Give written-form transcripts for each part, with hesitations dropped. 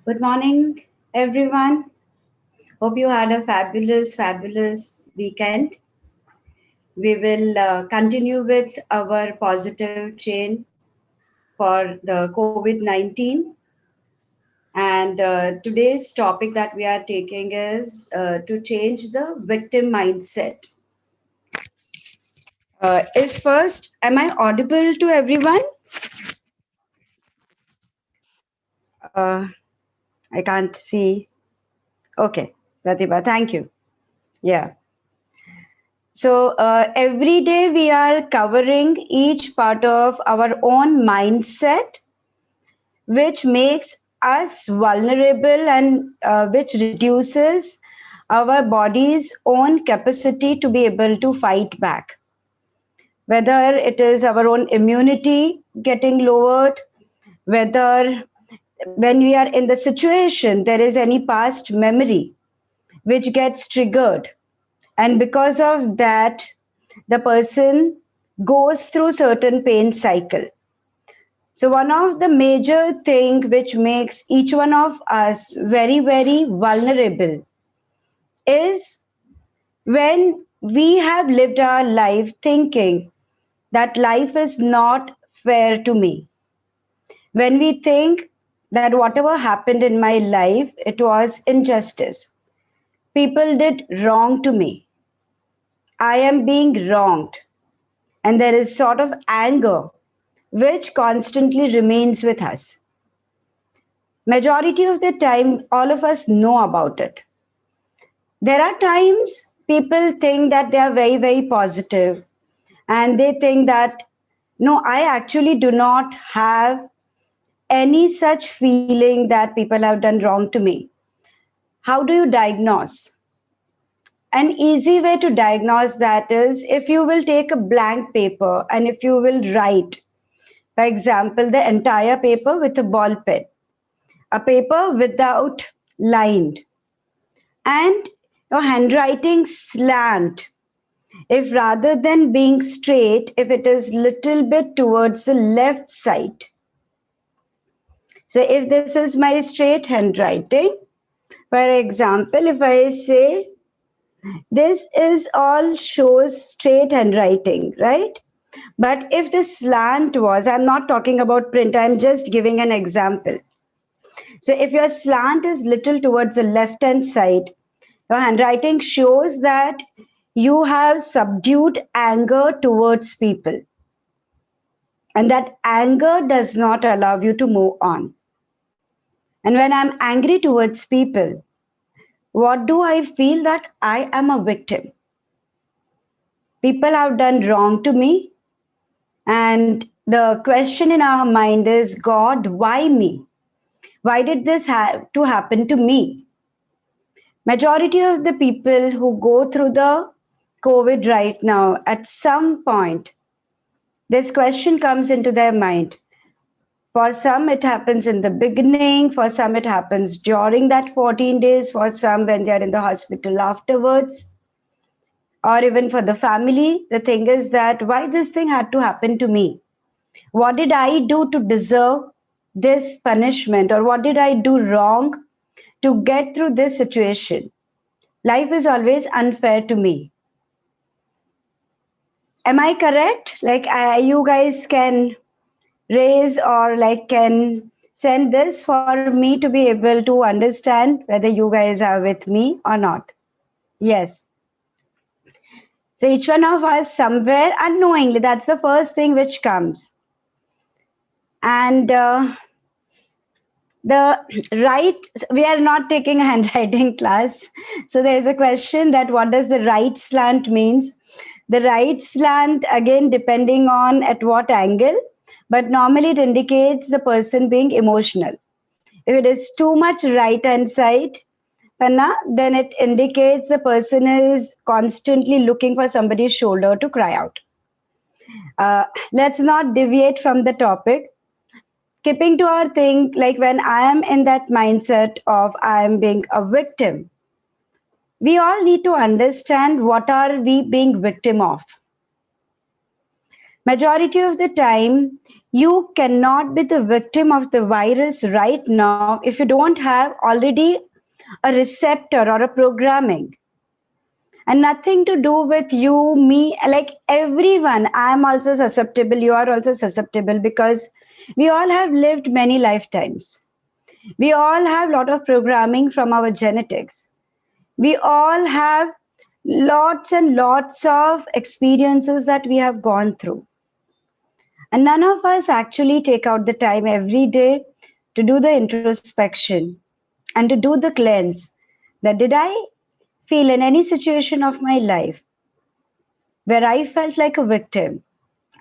Good morning, everyone. Hope you had a fabulous weekend. We will continue with our positive chain for the COVID 19. And today's topic that we are taking is to change the victim mindset. Is first, am I audible to everyone? Uh, I can't see. Okay, Pratibha, thank you. Yeah. So every day we are covering each part of our own mindset, which makes us vulnerable and which reduces our body's own capacity to be able to fight back. Whether it is our own immunity getting lowered, whether when we are in the situation there is any past memory which gets triggered, and because of that the person goes through certain pain cycle. So one of the major thing which makes each one of us very vulnerable is when we have lived our life thinking that life is not fair to me, when we think that whatever happened in my life, it was injustice, people did wrong to me, I am being wronged, and there is sort of anger which constantly remains with us. Majority of the time, all of us know about it. There are times people think that they are very positive and they think that, no, I actually do not have any such feeling that people have done wrong to me. How do you diagnose? An easy way to diagnose that is if you will take a blank paper and if you will write, for example, the entire paper with a ball pen, a paper without lined, and your handwriting slant, if rather than being straight, if it is little bit towards the left side. So if this is my straight handwriting, for example, if I say this is all shows straight handwriting, right? But if the slant was, I'm not talking about print, I'm just giving an example. So if your slant is little towards the left hand side, your handwriting shows that you have subdued anger towards people. And that anger does not allow you to move on. And when I'm angry towards people, what do I feel? That I am a victim. People have done wrong to me. And the question in our mind is, God, why me? Why did this have to happen to me? Majority of the people who go through the COVID right now, at some point, this question comes into their mind. For some, it happens in the beginning. For some, it happens during that 14 days. For some, when they are in the hospital afterwards. Or even for the family, the thing is that why this thing had to happen to me? What did I do to deserve this punishment? Or what did I do wrong to get through this situation? Life is always unfair to me. Am I correct? Like you guys can raise or like can send this for me to be able to understand whether you guys are with me or not. Yes. So each one of us somewhere unknowingly, that's the first thing which comes. And the right, we are not taking a handwriting class. So there is a question that what does the right slant means? The right slant, again, depending on at what angle, but normally it indicates the person being emotional. If it is too much right hand side, Panna, then it indicates the person is constantly looking for somebody's shoulder to cry out. Let's not deviate from the topic. Keeping to our thing, like when I am in that mindset of I am being a victim, we all need to understand what are we being victim of. Majority of the time, you cannot be the victim of the virus right now if you don't have already a receptor or a programming, and nothing to do with you, me, like everyone. I am also susceptible, you are also susceptible, because we all have lived many lifetimes. We all have a lot of programming from our genetics. We all have lots and lots of experiences that we have gone through. And none of us actually take out the time every day to do the introspection and to do the cleanse, that did I feel in any situation of my life where I felt like a victim,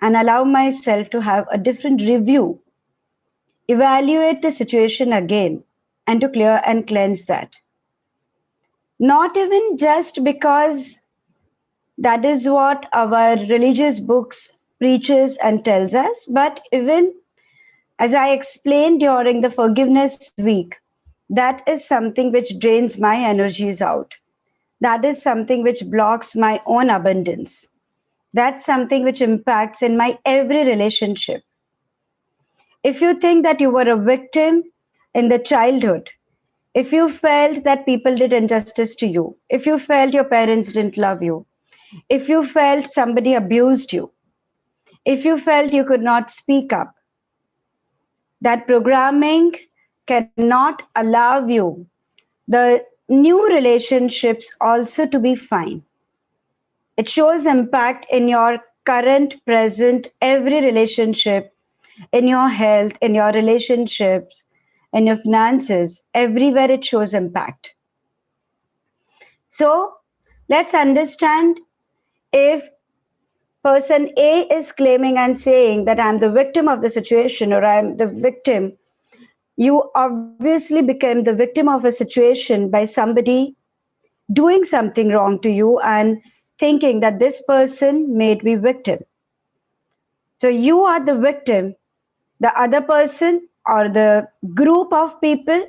and allow myself to have a different review, evaluate the situation again, and to clear and cleanse that. Not even just because that is what our religious books preaches and tells us, but even as I explained during the forgiveness week, that is something which drains my energies out. That is something which blocks my own abundance. That's something which impacts in my every relationship. If you think that you were a victim in the childhood, if you felt that people did injustice to you, if you felt your parents didn't love you, if you felt somebody abused you, if you felt you could not speak up, that programming cannot allow you the new relationships also to be fine. It shows impact in your current, present, every relationship, in your health, in your relationships, in your finances, everywhere it shows impact. So let's understand, if person A is claiming and saying that I'm the victim of the situation, or I'm the victim, you obviously became the victim of a situation by somebody doing something wrong to you and thinking that this person made me victim. So you are the victim. The other person or the group of people,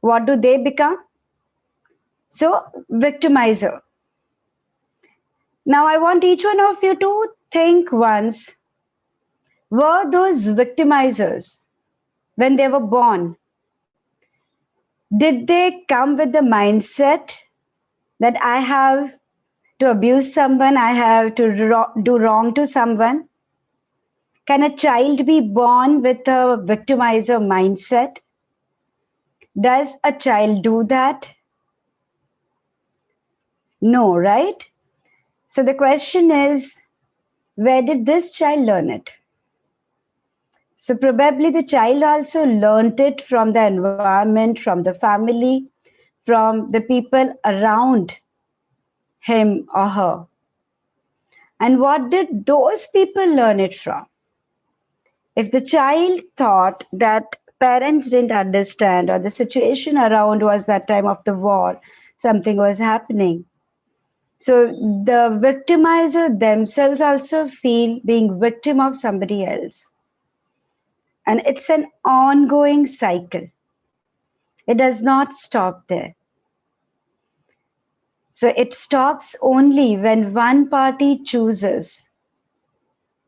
what do they become? So, victimizer. Now, I want each one of you to think once, were those victimizers, when they were born, did they come with the mindset that I have to abuse someone, I have to do wrong to someone? Can a child be born with a victimizer mindset? Does a child do that? No, right? So the question is, where did this child learn it? So probably the child also learned it from the environment, from the family, from the people around him or her. And what did those people learn it from? If the child thought that parents didn't understand, or the situation around was that time of the war, something was happening. So the victimizer themselves also feel being victim of somebody else. And it's an ongoing cycle. It does not stop there. So it stops only when one party chooses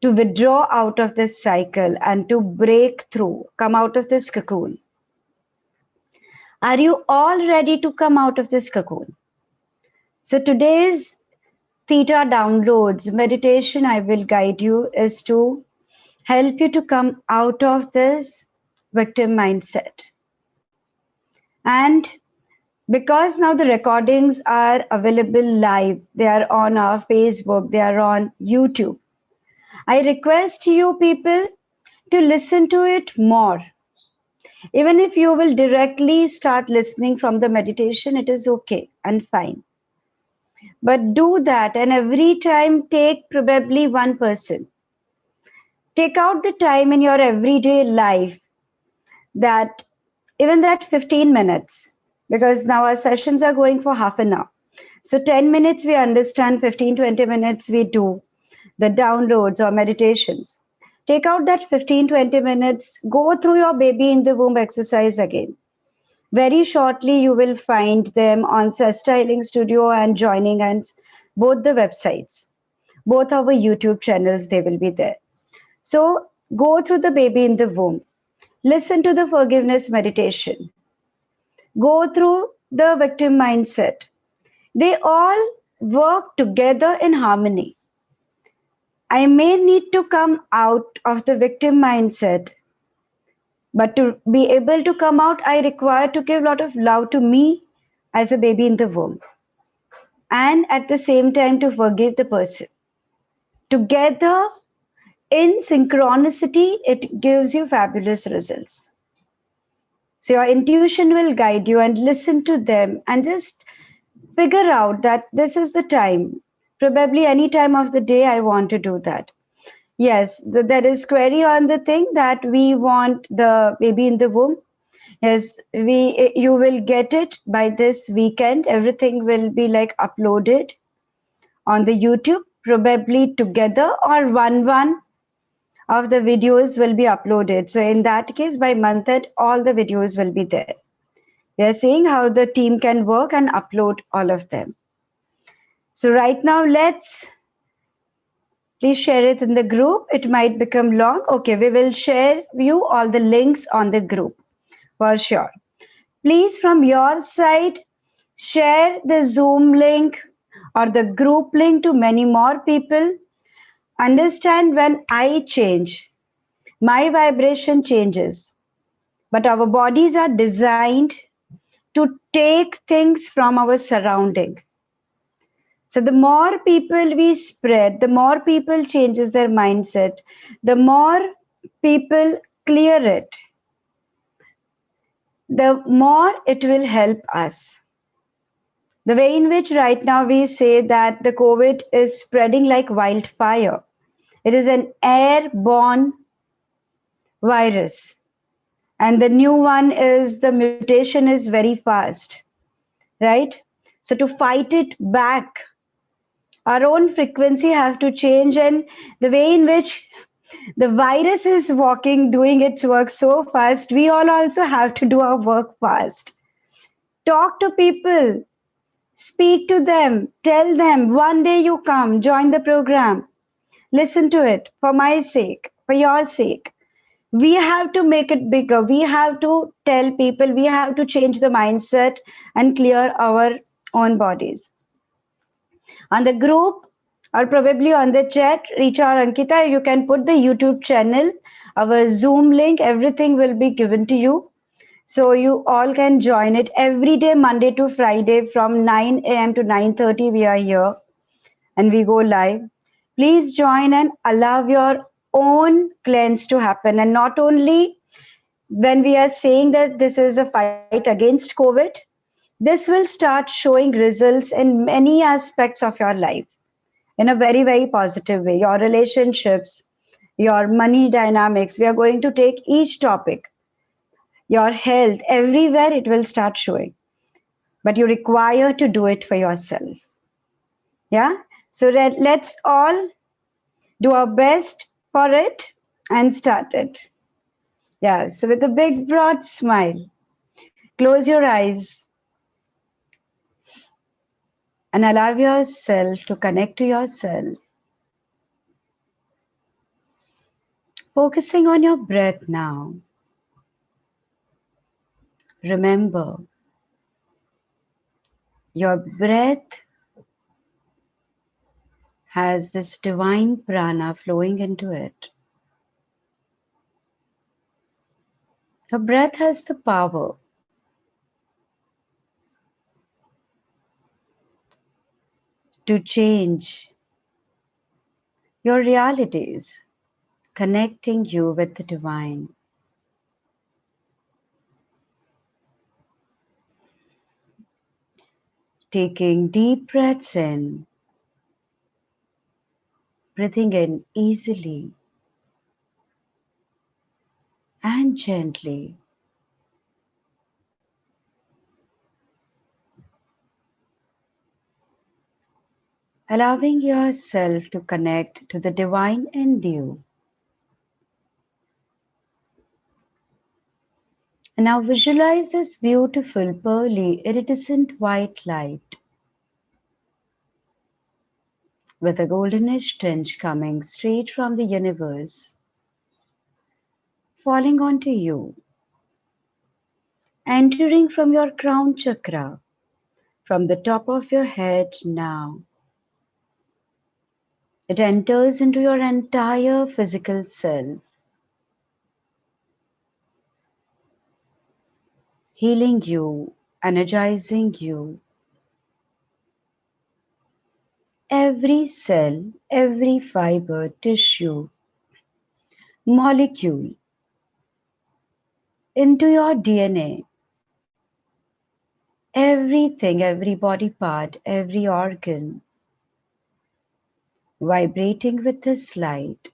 to withdraw out of this cycle and to break through, come out of this cocoon. Are you all ready to come out of this cocoon? So today's Theta downloads meditation I will guide you is to help you to come out of this victim mindset. And because now the recordings are available live, they are on our Facebook, they are on YouTube, I request you people to listen to it more. Even if you will directly start listening from the meditation, it is okay and fine. But do that, and every time take probably one person. Take out the time in your everyday life, that even that 15 minutes, because now our sessions are going for half an hour. So 10 minutes we understand, 15, 20 minutes we do the downloads or meditations. Take out that 15, 20 minutes, go through your baby in the womb exercise again. Very shortly, you will find them on Cesta Healing Studio and Joining Hands, both the websites, both our YouTube channels, they will be there. So go through the baby in the womb. Listen to the forgiveness meditation. Go through the victim mindset. They all work together in harmony. I may need to come out of the victim mindset, but to be able to come out, I require to give a lot of love to me as a baby in the womb, and at the same time to forgive the person. Together, in synchronicity, it gives you fabulous results. So your intuition will guide you, and listen to them and just figure out that this is the time. Probably any time of the day I want to do that. Yes, there is query on the thing that we want the baby in the womb. Yes, you will get it by this weekend. Everything will be like uploaded on the YouTube, probably together, or one of the videos will be uploaded. So in that case, by month end, all the videos will be there. We are seeing how the team can work and upload all of them. So right now, let's please share it in the group. It might become long. Okay, we will share you all the links on the group for sure. Please, from your side, share the Zoom link or the group link to many more people. Understand, when I change, my vibration changes. But our bodies are designed to take things from our surrounding. So the more people we spread, the more people changes their mindset, the more people clear it, the more it will help us. The way in which right now we say that the COVID is spreading like wildfire. It is an airborne virus. And the new one is the mutation is very fast, right? So to fight it back, our own frequency have to change, and the way in which the virus is walking, doing its work so fast, we all also have to do our work fast. Talk to people, speak to them, tell them one day you come, join the program, listen to it for my sake, for your sake. We have to make it bigger. We have to tell people, we have to change the mindset and clear our own bodies. On the group or probably on the chat, Richa or Ankita, you can put the YouTube channel, our Zoom link, everything will be given to you. So you all can join it every day, Monday to Friday from 9 a.m. to 9:30. We are here and we go live. Please join and allow your own cleanse to happen. And not only when we are saying that this is a fight against COVID, this will start showing results in many aspects of your life in a very, very positive way. Your relationships, your money dynamics. We are going to take each topic, your health, everywhere it will start showing. But you require to do it for yourself. Yeah. So let's all do our best for it and start it. Yeah. So with a big, broad smile, close your eyes and allow yourself to connect to yourself. Focusing on your breath now. Remember, your breath has this divine prana flowing into it. Your breath has the power to change your realities, connecting you with the divine. Taking deep breaths in, breathing in easily and gently. Allowing yourself to connect to the divine in you. And now visualize this beautiful, pearly, iridescent white light with a goldenish tinge coming straight from the universe falling onto you, entering from your crown chakra, from the top of your head now. It enters into your entire physical self, healing you, energizing you. Every cell, every fiber, tissue, molecule into your DNA, everything, every body part, every organ, vibrating with this light,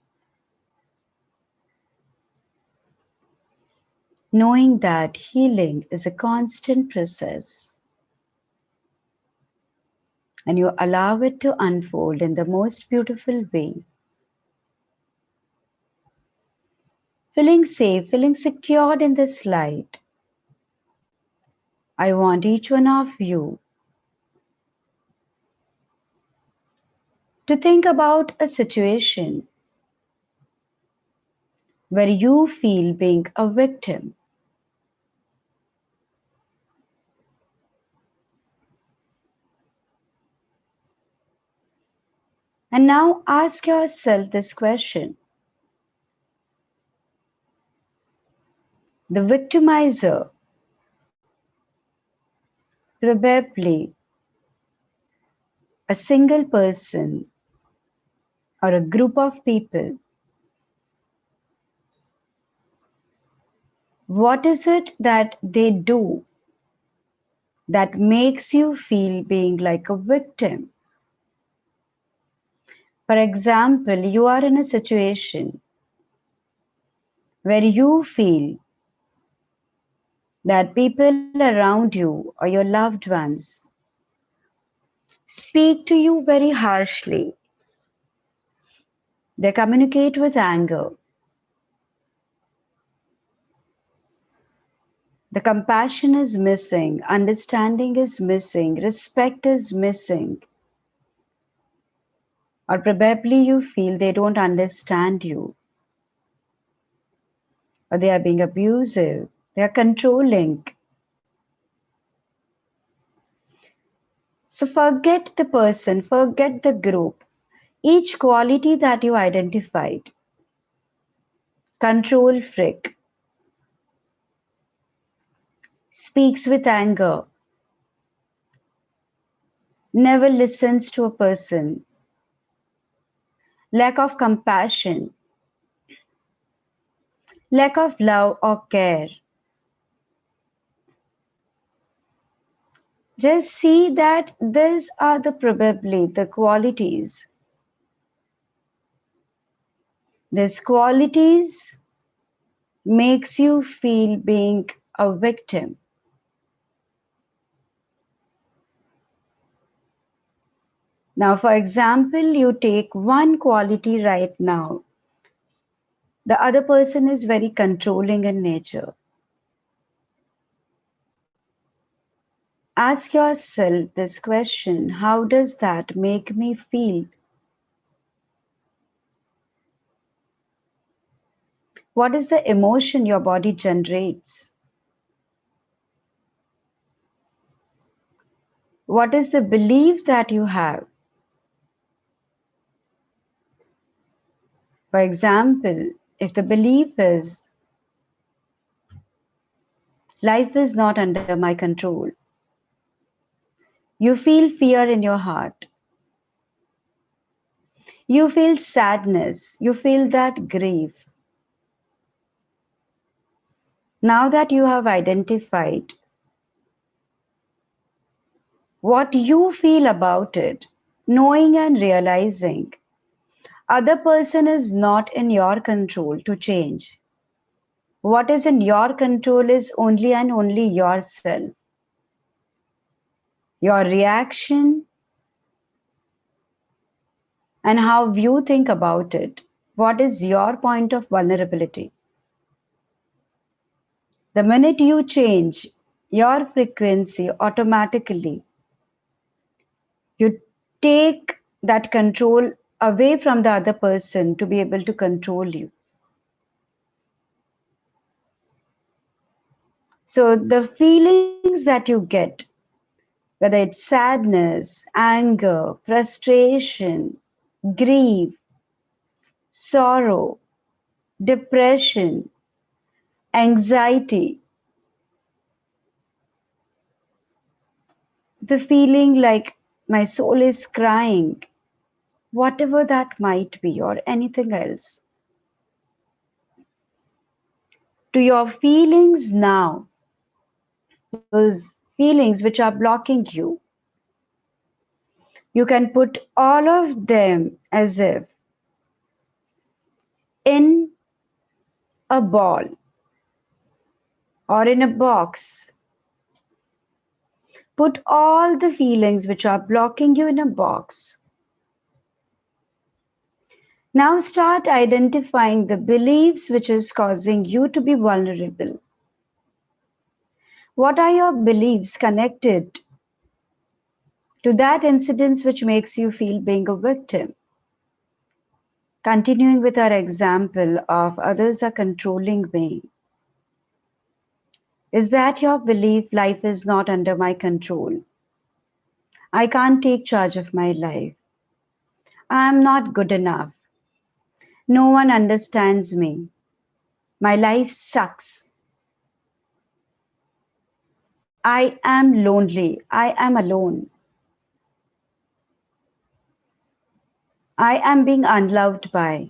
knowing that healing is a constant process and you allow it to unfold in the most beautiful way. Feeling safe, feeling secured in this light. I want each one of you to think about a situation where you feel being a victim. And now ask yourself this question. The victimizer probably a single person or a group of people. What is it that they do that makes you feel being like a victim? For example, you are in a situation where you feel that people around you or your loved ones speak to you very harshly. They communicate with anger. The compassion is missing, understanding is missing, respect is missing. Or probably you feel they don't understand you, or they are being abusive, they are controlling. So forget the person, forget the group. Each quality that you identified, control freak, speaks with anger, never listens to a person, lack of compassion, lack of love or care. Just see that these are the probably the qualities. These qualities makes you feel being a victim. Now, for example, you take one quality right now. The other person is very controlling in nature. Ask yourself this question, how does that make me feel? What is the emotion your body generates? What is the belief that you have? For example, if the belief is, life is not under my control, you feel fear in your heart. You feel sadness. You feel that grief. Now that you have identified what you feel about it, knowing and realizing other person is not in your control to change. What is in your control is only and only yourself. Your reaction and how you think about it. What is your point of vulnerability? The minute you change your frequency automatically, you take that control away from the other person to be able to control you. So the feelings that you get, whether it's sadness, anger, frustration, grief, sorrow, depression, anxiety, the feeling like my soul is crying, whatever that might be, or anything else, to your feelings now, those feelings which are blocking you can put all of them as if in a ball or in a box. Put all the feelings which are blocking you in a box. Now start identifying the beliefs which is causing you to be vulnerable. What are your beliefs connected to that incident which makes you feel being a victim? Continuing with our example of others are controlling me. Is that your belief life is not under my control? I can't take charge of my life. I am not good enough. No one understands me. My life sucks. I am lonely. I am alone. I am being unloved by.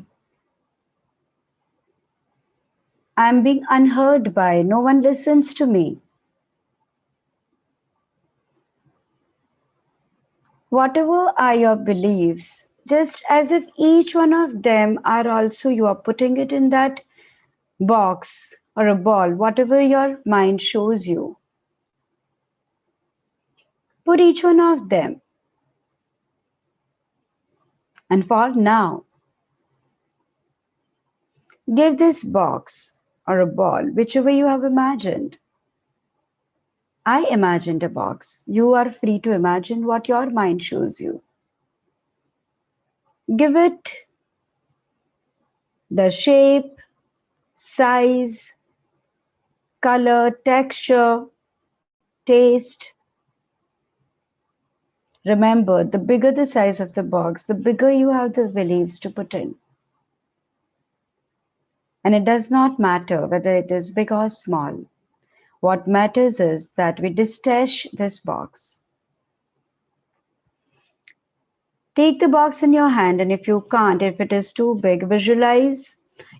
I am being unheard by. No one listens to me. Whatever are your beliefs, just as if each one of them are also, you are putting it in that box or a ball, whatever your mind shows you. Put each one of them. And for now, give this box or a ball, whichever you have imagined. I imagined a box. You are free to imagine what your mind shows you. Give it the shape, size, color, texture, taste. Remember, the bigger the size of the box, the bigger you have the beliefs to put in. And it does not matter whether it is big or small. What matters is that we distache this box. Take the box in your hand, and if you can't, if it is too big, visualize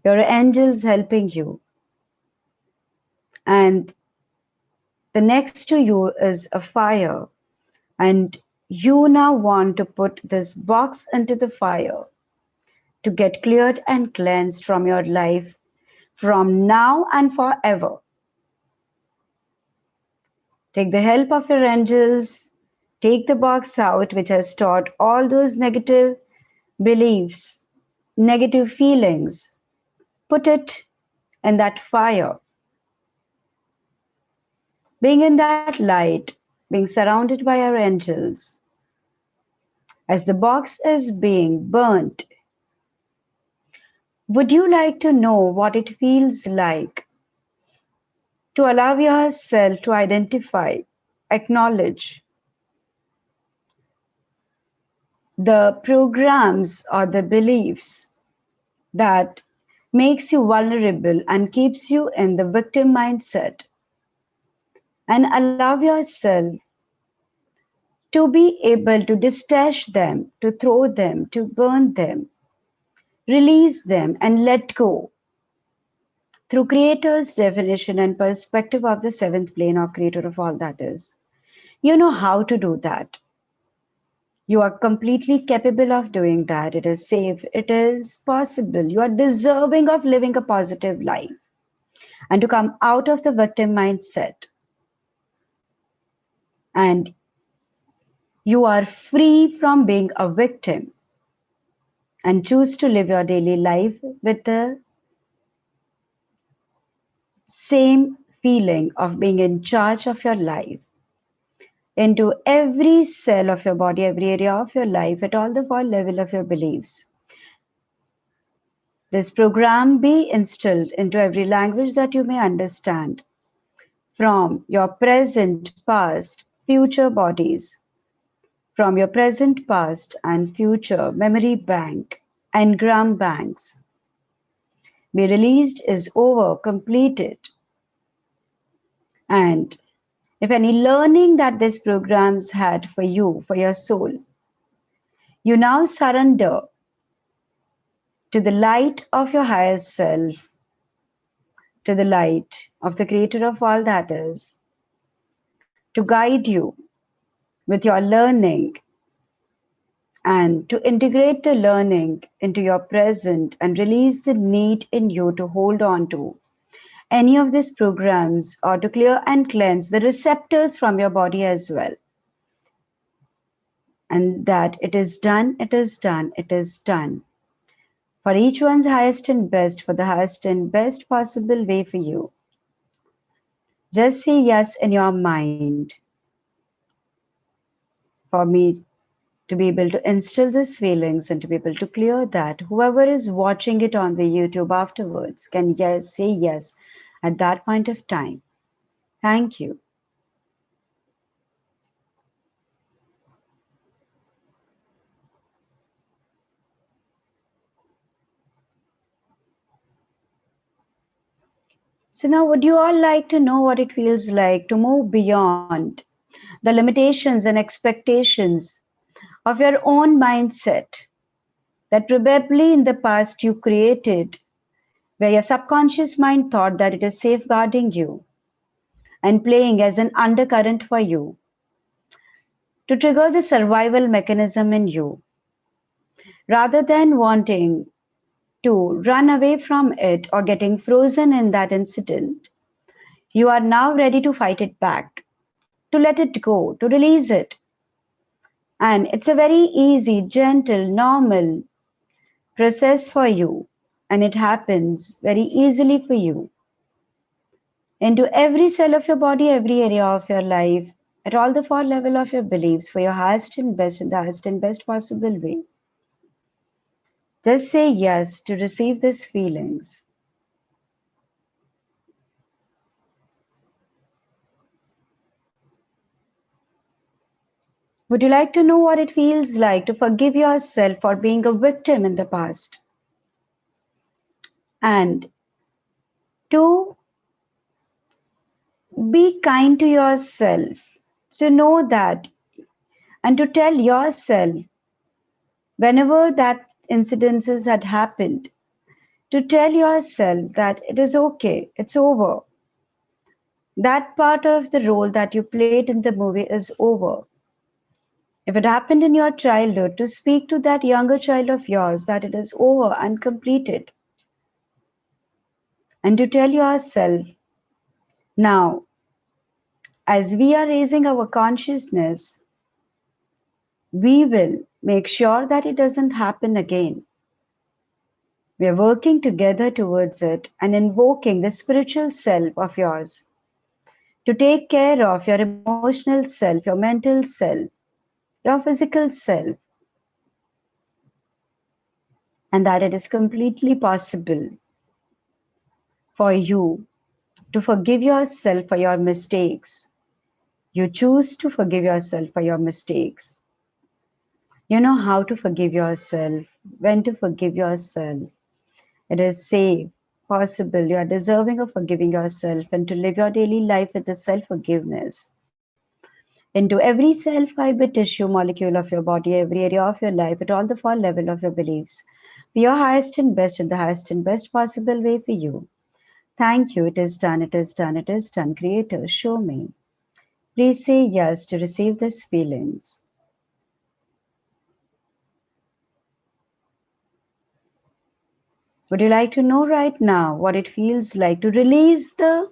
your angels helping you. And the next to you is a fire, and you now want to put this box into the fire to get cleared and cleansed from your life from now and forever. Take the help of your angels, take the box out which has stored all those negative beliefs, negative feelings, put it in that fire. Being in that light, being surrounded by our angels, as the box is being burnt, would you like to know what it feels like to allow yourself to identify, acknowledge the programs or the beliefs that makes you vulnerable and keeps you in the victim mindset, and allow yourself to be able to distache them, to throw them, to burn them, release them, and let go through Creator's definition and perspective of the seventh plane or Creator of all that is. You know how to do that. You are completely capable of doing that. It is safe. It is possible. You are deserving of living a positive life and to come out of the victim mindset. And you are free from being a victim and choose to live your daily life with the same feeling of being in charge of your life into every cell of your body, every area of your life, at all the four level of your beliefs. This program be instilled into every language that you may understand. from your present, past, future bodies, from your present, past, and future memory bank, engram banks, be released, is over, completed. And if any learning that these programs had for you, for your soul, you now surrender to the light of your higher self, to the light of the creator of all that is, to guide you with your learning and to integrate the learning into your present and release the need in you to hold on to any of these programs or to clear and cleanse the receptors from your body as well. And that it is done, it is done, it is done. For each one's highest and best, for the highest and best possible way for you. Just say yes in your mind for me to be able to instill these feelings and to be able to clear that. Whoever is watching it on the YouTube afterwards can say yes at that point of time. Thank you. So now would you all like to know what it feels like to move beyond the limitations and expectations of your own mindset that probably in the past you created, where your subconscious mind thought that it is safeguarding you and playing as an undercurrent for you to trigger the survival mechanism in you, rather than wanting to run away from it or getting frozen in that incident. You are now ready to fight it back, to let it go, to release it. And it's a very easy, gentle, normal process for you, and it happens very easily for you into every cell of your body, every area of your life, at all the four level of your beliefs, for your highest and best in the highest and best possible way. Just say yes to receive these feelings. Would you like to know what it feels like to forgive yourself for being a victim in the past? And to be kind to yourself, to know that, and to tell yourself whenever that incidences had happened, to tell yourself that it is okay, it's over. That part of the role that you played in the movie is over. If it happened in your childhood, to speak to that younger child of yours that it is over and completed. And to tell yourself, now, as we are raising our consciousness, we will make sure that it doesn't happen again. We are working together towards it and invoking the spiritual self of yours to take care of your emotional self, your mental self, your physical self, and that it is completely possible for you to forgive yourself for your mistakes. You choose to forgive yourself for your mistakes. You know how to forgive yourself, when to forgive yourself. It is safe, possible, you are deserving of forgiving yourself and to live your daily life with the self-forgiveness. Into every cell, fiber, tissue, molecule of your body, every area of your life, at all the four level of your beliefs. Be your highest and best in the highest and best possible way for you. Thank you. It is done. It is done. It is done. Creator, show me. Please say yes to receive these feelings. Would you like to know right now what it feels like to release the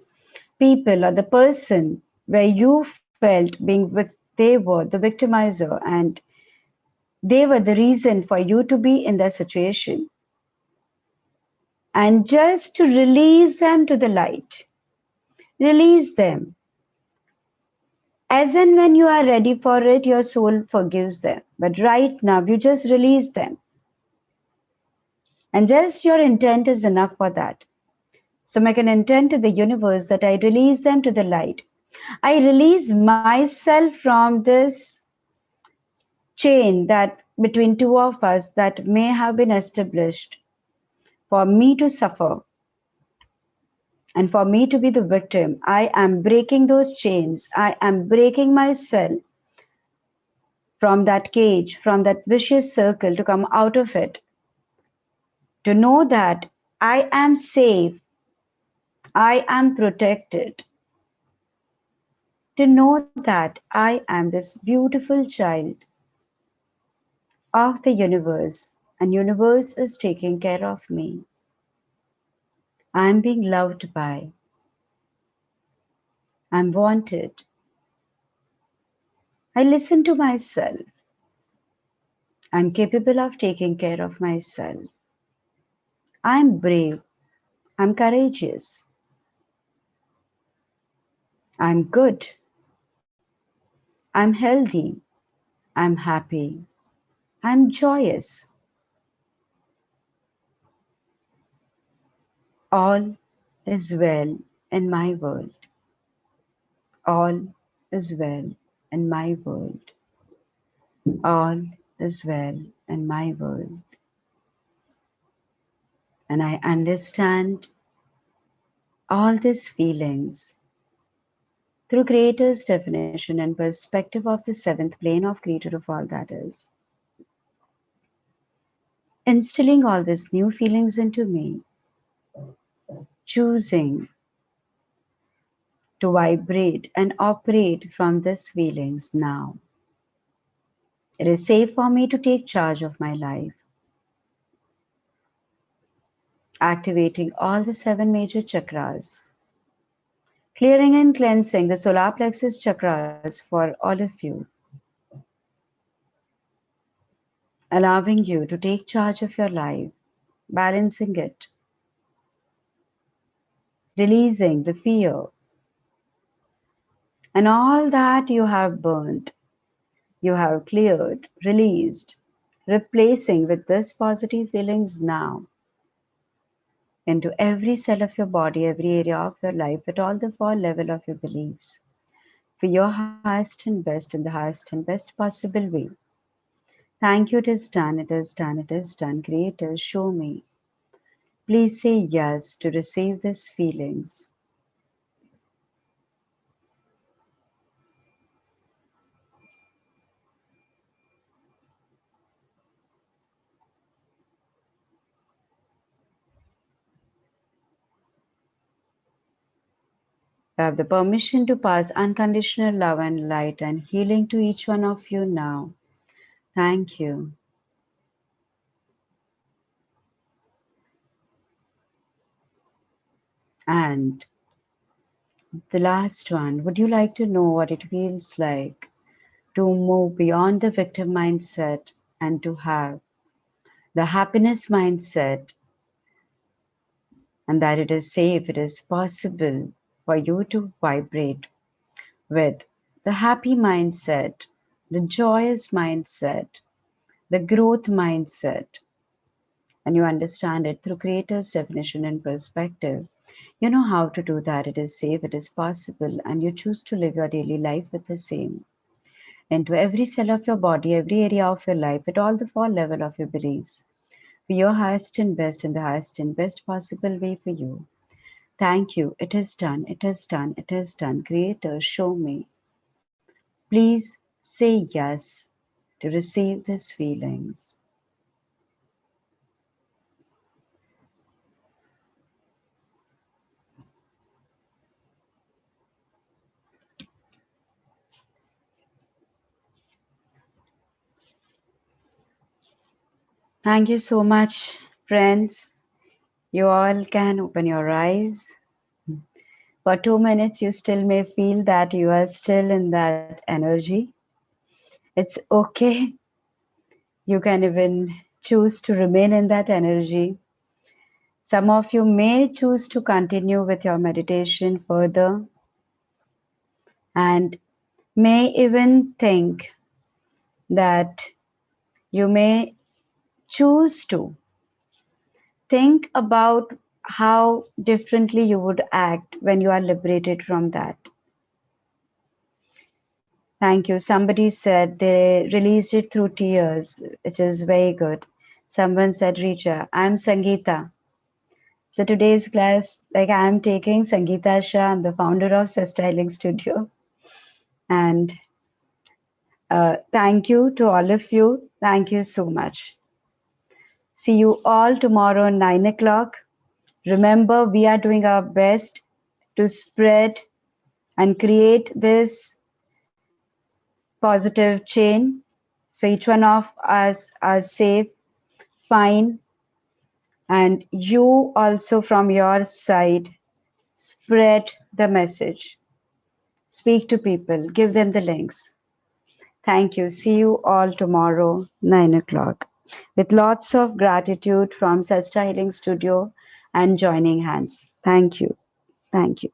people or the person where you felt they were the victimizer and they were the reason for you to be in that situation? And just to release them to the light. Release them. As and when you are ready for it, your soul forgives them. But right now, you just release them. And just your intent is enough for that. So make an intent to the universe that I release them to the light. I release myself from this chain that between two of us that may have been established for me to suffer and for me to be the victim. I am breaking those chains. I am breaking myself from that cage, from that vicious circle, to come out of it, to know that I am safe, I am protected, to know that I am this beautiful child of the universe, and universe is taking care of me. I am being loved by, I'm wanted. I listen to myself. I'm capable of taking care of myself. I'm brave. I'm courageous. I'm good. I'm healthy. I'm happy. I'm joyous. All is well in my world. All is well in my world. All is well in my world. And I understand all these feelings through Creator's definition and perspective of the seventh plane of Creator of all that is, instilling all these new feelings into me, choosing to vibrate and operate from these feelings now. It is safe for me to take charge of my life, activating all the seven major chakras, clearing and cleansing the solar plexus chakras for all of you, allowing you to take charge of your life, balancing it, releasing the fear and all that you have burned, you have cleared, released, replacing with this positive feelings now into every cell of your body, every area of your life, at all the four level of your beliefs, for your highest and best in the highest and best possible way. Thank you, it is done, it is done, it is done. Creator, show me. Please say yes to receive these feelings. I have the permission to pass unconditional love and light and healing to each one of you now. Thank you. And the last one, would you like to know what it feels like to move beyond the victim mindset and to have the happiness mindset, and that it is safe, it is possible for you to vibrate with the happy mindset, the joyous mindset, the growth mindset, and you understand it through Creator's definition and perspective. You know how to do that. It is safe, it is possible, and you choose to live your daily life with the same. Into every cell of your body, every area of your life, at all the four level of your beliefs, for your highest and best in the highest and best possible way for you. Thank you. It is done. It is done. It is done. Creator, show me. Please say yes to receive these feelings. Thank you so much, friends. You all can open your eyes. For 2 minutes, you still may feel that you are still in that energy. It's okay. You can even choose to remain in that energy. Some of you may choose to continue with your meditation further and may even think that you may choose to think about how differently you would act when you are liberated from that. Thank you. Somebody said they released it through tears, which is very good. Someone said, Richa, I'm Sangeeta. So today's class, like I'm taking Sangeeta Shah, I'm the founder of Cesta Healing Studio. And thank you to all of you. Thank you so much. See you all tomorrow, 9 o'clock. Remember, we are doing our best to spread and create this positive chain. So each one of us are safe, fine, and you also from your side spread the message. Speak to people, give them the links. Thank you. See you all tomorrow, 9 o'clock. With lots of gratitude from Cesta Healing Studio and joining hands. Thank you. Thank you.